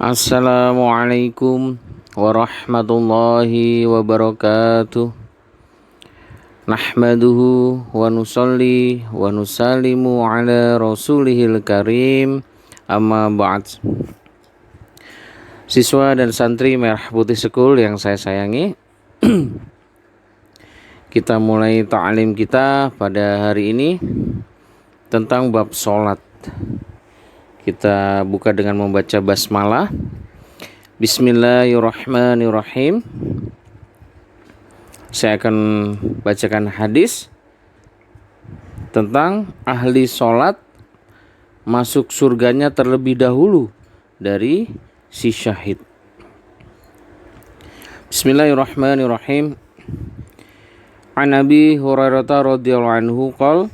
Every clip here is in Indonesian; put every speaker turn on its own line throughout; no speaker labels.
Assalamualaikum warahmatullahi wabarakatuh. Nahmaduhu wa nusalli wa nusallimu ala rasulihil karim. Amma ba'd. Siswa dan santri Merah Putih School yang saya sayangi, kita mulai ta'lim kita pada hari ini tentang bab sholat. Kita buka dengan membaca basmalah. Bismillahirrahmanirrahim. Saya akan bacakan hadis tentang ahli sholat masuk surganya terlebih dahulu dari si syahid. Bismillahirrahmanirrahim. An Abi Hurairah radhiyallahu anhu qala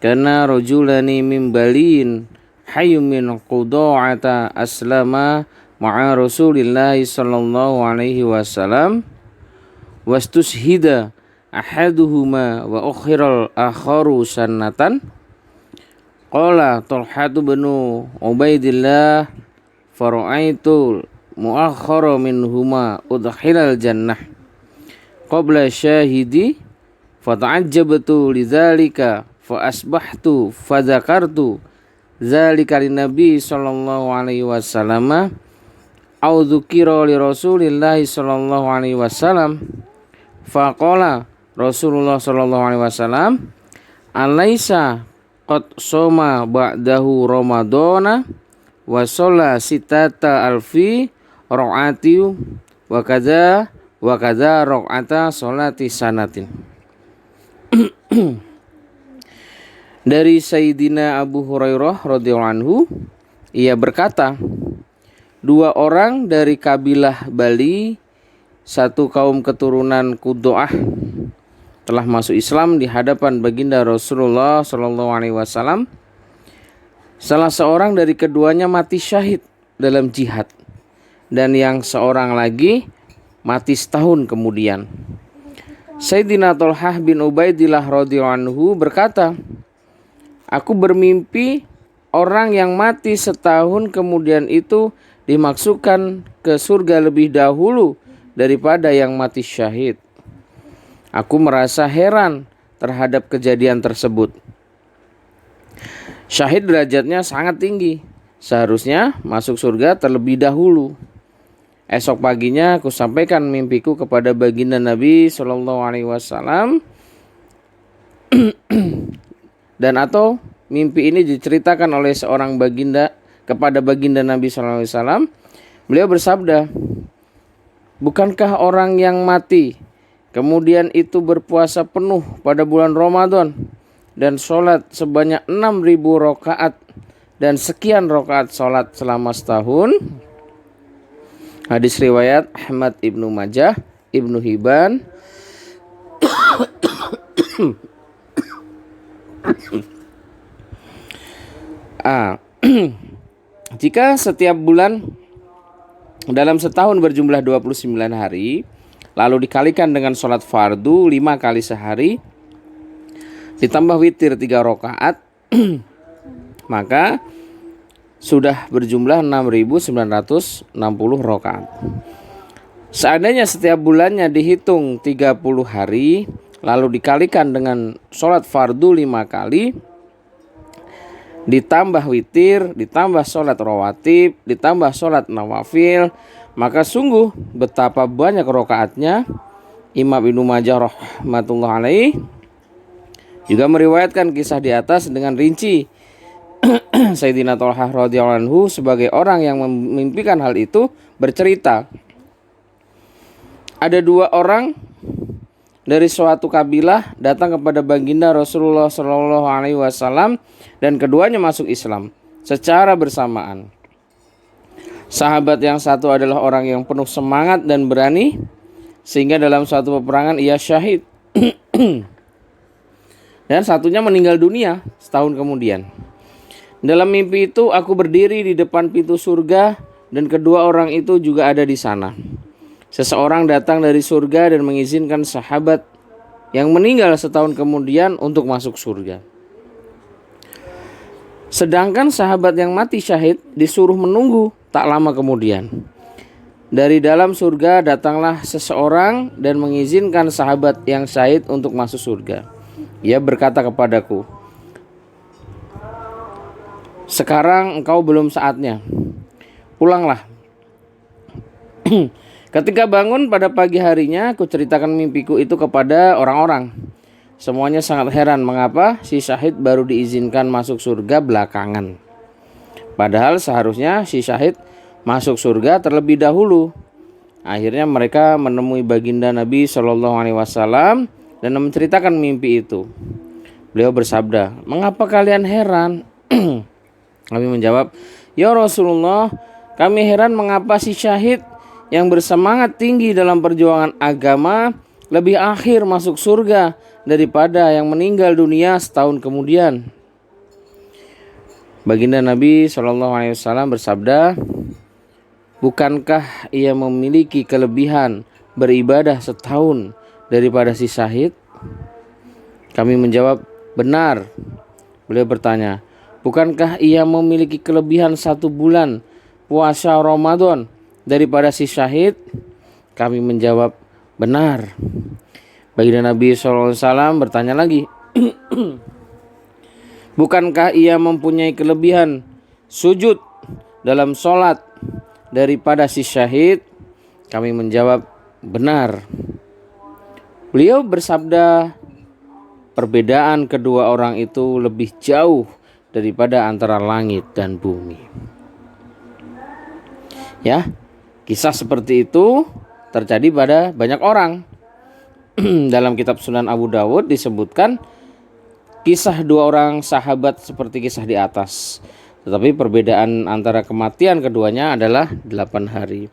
kana rajulani min Baliin hayyun min Quda'ata aslama ma'a Rasulillahi sallallahu alaihi wasallam wastushhida ahaduhuma wa ukhiral akharu sanatan. Qala Talhatu bin Ubaidillah fara'aitu muakhkhara minhuma udkhilal jannah qabla syahidi fata'ajjabtu lidzalika fa asbahtu fadzakartu zalika linnabi sallallahu alaihi wasallam au dzukira li Rasulillahi sallallahu alaihi wasallam faqala Rasulullah sallallahu alaihi wasallam alaisa qad soma ba'dahu ramadana wa shalla sitata alfi ra'ati wa kadza ra'ata sholati sanatin. Dari Sayyidina Abu Hurairah radhiyallahu anhu, ia berkata, dua orang dari kabilah Bali, satu kaum keturunan Qudoah, telah masuk Islam di hadapan baginda Rasulullah sallallahu alaihi wasallam. Salah seorang dari keduanya mati syahid dalam jihad, dan yang seorang lagi mati setahun kemudian. Sayyidina Talhah bin Ubaidillah radhiyallahu anhu berkata, aku bermimpi orang yang mati setahun kemudian itu dimasukkan ke surga lebih dahulu daripada yang mati syahid. Aku merasa heran terhadap kejadian tersebut. Syahid derajatnya sangat tinggi, seharusnya masuk surga terlebih dahulu. Esok paginya aku sampaikan mimpiku kepada baginda Nabi Sallallahu Alaihi Wasallam, dan atau mimpi ini diceritakan oleh seorang baginda kepada baginda Nabi Sallallahu Alaihi Wasallam. Beliau bersabda, bukankah orang yang mati kemudian itu berpuasa penuh pada bulan Ramadan dan sholat sebanyak 6.000 rakaat dan sekian rakaat sholat selama setahun? Hadis riwayat Ahmad Ibnu Majah, Ibnu Hibban. Jika setiap bulan dalam setahun berjumlah 29 hari, lalu dikalikan dengan sholat fardu 5 kali sehari, ditambah witir 3 rakaat, maka sudah berjumlah 6.960 rakaat. Seandainya setiap bulannya dihitung 30 hari, lalu dikalikan dengan sholat fardu 5 kali, ditambah witir, ditambah sholat rawatib, ditambah sholat nawafil, maka sungguh betapa banyak rakaatnya. Imam Ibnu Majah rahmatullah alaih juga meriwayatkan kisah di atas dengan rinci. Sayyidina Talhah radhiyallahu anhu sebagai orang yang memimpikan hal itu bercerita, ada dua orang dari suatu kabilah datang kepada baginda Rasulullah sallallahu alaihi wasallam dan keduanya masuk Islam secara bersamaan. Sahabat yang satu adalah orang yang penuh semangat dan berani sehingga dalam suatu peperangan ia syahid. Dan satunya meninggal dunia setahun kemudian. Dalam mimpi itu aku berdiri di depan pintu surga dan kedua orang itu juga ada di sana. Seseorang datang dari surga dan mengizinkan sahabat yang meninggal setahun kemudian untuk masuk surga. Sedangkan sahabat yang mati syahid disuruh menunggu Tak lama kemudian, dari dalam surga datanglah seseorang dan mengizinkan sahabat yang syahid untuk masuk surga. Ia berkata kepadaku, sekarang engkau belum saatnya, pulanglah. Ketika bangun pada pagi harinya, aku ceritakan mimpiku itu kepada orang-orang. Semuanya sangat heran mengapa si syahid baru diizinkan masuk surga belakangan. Padahal seharusnya si syahid masuk surga terlebih dahulu. Akhirnya mereka menemui baginda Nabi Shallallahu Alaihi Wasallam dan menceritakan mimpi itu. Beliau bersabda, mengapa kalian heran? Kami menjawab, ya Rasulullah, kami heran mengapa si syahid yang bersemangat tinggi dalam perjuangan agama lebih akhir masuk surga daripada yang meninggal dunia setahun kemudian. Baginda Nabi Shallallahu Alaihi Wasallam bersabda, bukankah ia memiliki kelebihan beribadah setahun daripada si syahid? Kami menjawab, benar. Beliau bertanya, bukankah ia memiliki kelebihan 1 bulan puasa Ramadan daripada si syahid? Kami menjawab, benar. Baginda Nabi SAW bertanya lagi, bukankah ia mempunyai kelebihan sujud dalam sholat daripada si syahid? Kami menjawab, benar. Beliau bersabda, perbedaan kedua orang itu lebih jauh daripada antara langit dan bumi. Ya, kisah seperti itu terjadi pada banyak orang. Dalam kitab Sunan Abu Dawud disebutkan kisah 2 orang sahabat seperti kisah di atas. Tetapi perbedaan antara kematian keduanya adalah 8 hari.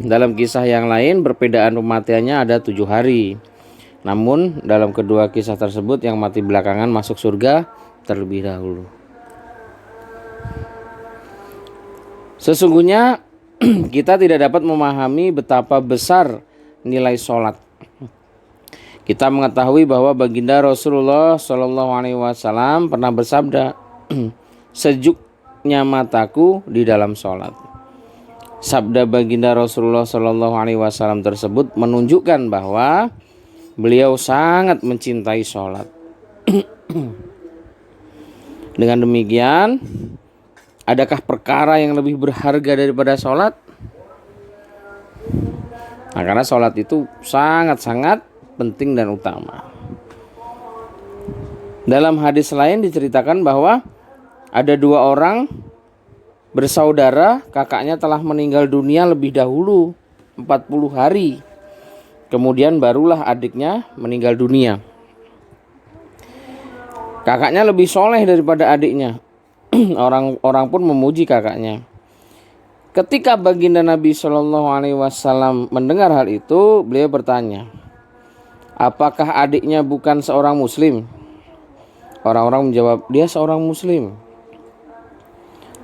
Dalam kisah yang lain perbedaan kematiannya ada 7 hari. Namun dalam kedua kisah tersebut yang mati belakangan masuk surga terlebih dahulu. Sesungguhnya kita tidak dapat memahami betapa besar nilai sholat. Kita mengetahui bahwa baginda Rasulullah Shallallahu Alaihi Wasallam pernah bersabda, sejuknya mataku di dalam sholat. Sabda baginda Rasulullah Shallallahu Alaihi Wasallam tersebut menunjukkan bahwa beliau sangat mencintai sholat. Dengan demikian, adakah perkara yang lebih berharga daripada sholat? Nah, karena sholat itu sangat-sangat penting dan utama. Dalam hadis lain diceritakan bahwa ada 2 orang bersaudara, kakaknya telah meninggal dunia lebih dahulu 40 hari. Kemudian barulah adiknya meninggal dunia. Kakaknya lebih soleh daripada adiknya. Orang-orang pun memuji kakaknya. Ketika baginda Nabi Shallallahu Alaihi Wasallam mendengar hal itu, beliau bertanya, apakah adiknya bukan seorang muslim? Orang-orang menjawab, dia seorang muslim,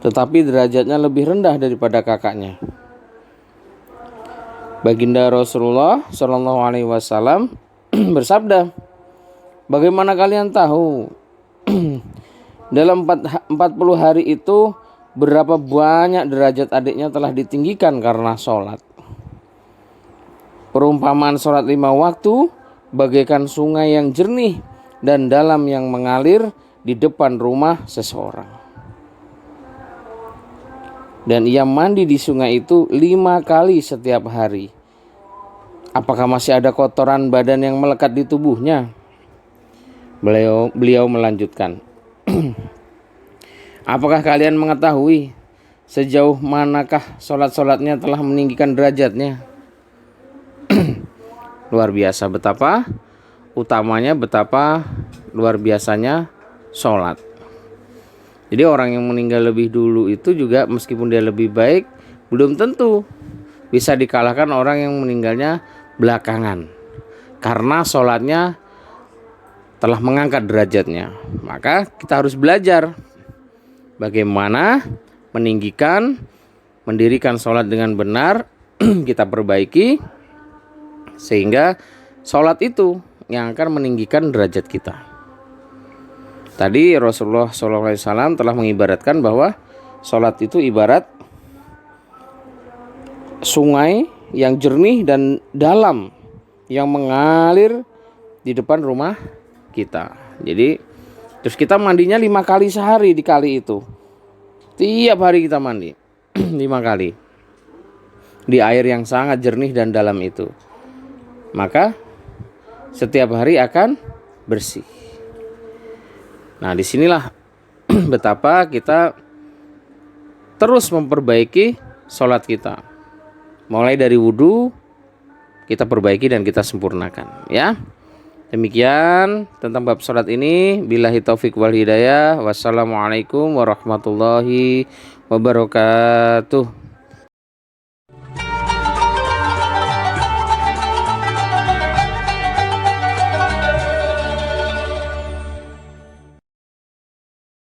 tetapi derajatnya lebih rendah daripada kakaknya. Baginda Rasulullah Shallallahu Alaihi Wasallam bersabda, bagaimana kalian tahu dalam 40 hari itu berapa banyak derajat adiknya telah ditinggikan karena sholat? Perumpamaan sholat 5 waktu bagaikan sungai yang jernih dan dalam yang mengalir di depan rumah seseorang. Dan ia mandi di sungai itu 5 kali setiap hari. Apakah masih ada kotoran badan yang melekat di tubuhnya? Beliau melanjutkan, apakah kalian mengetahui sejauh manakah sholat-sholatnya telah meninggikan derajatnya? Luar biasa betapa utamanya, betapa luar biasanya sholat. Jadi orang yang meninggal lebih dulu itu juga meskipun dia lebih baik, belum tentu bisa dikalahkan orang yang meninggalnya belakangan, karena sholatnya telah mengangkat derajatnya. Maka kita harus belajar bagaimana mendirikan sholat dengan benar. Kita perbaiki sehingga sholat itu yang akan meninggikan derajat kita. Tadi Rasulullah SAW telah mengibaratkan bahwa sholat itu ibarat sungai yang jernih dan dalam yang mengalir di depan rumah kita. Jadi terus kita mandinya 5 kali sehari di kali itu. Tiap hari kita mandi 5 kali di air yang sangat jernih dan dalam itu. Maka setiap hari akan bersih. Nah, disinilah betapa kita terus memperbaiki sholat kita. Mulai dari wudhu kita perbaiki dan kita sempurnakan, ya. Demikian tentang bab sholat ini. Billahi taufik wal hidayah. Wassalamualaikum warahmatullahi wabarakatuh.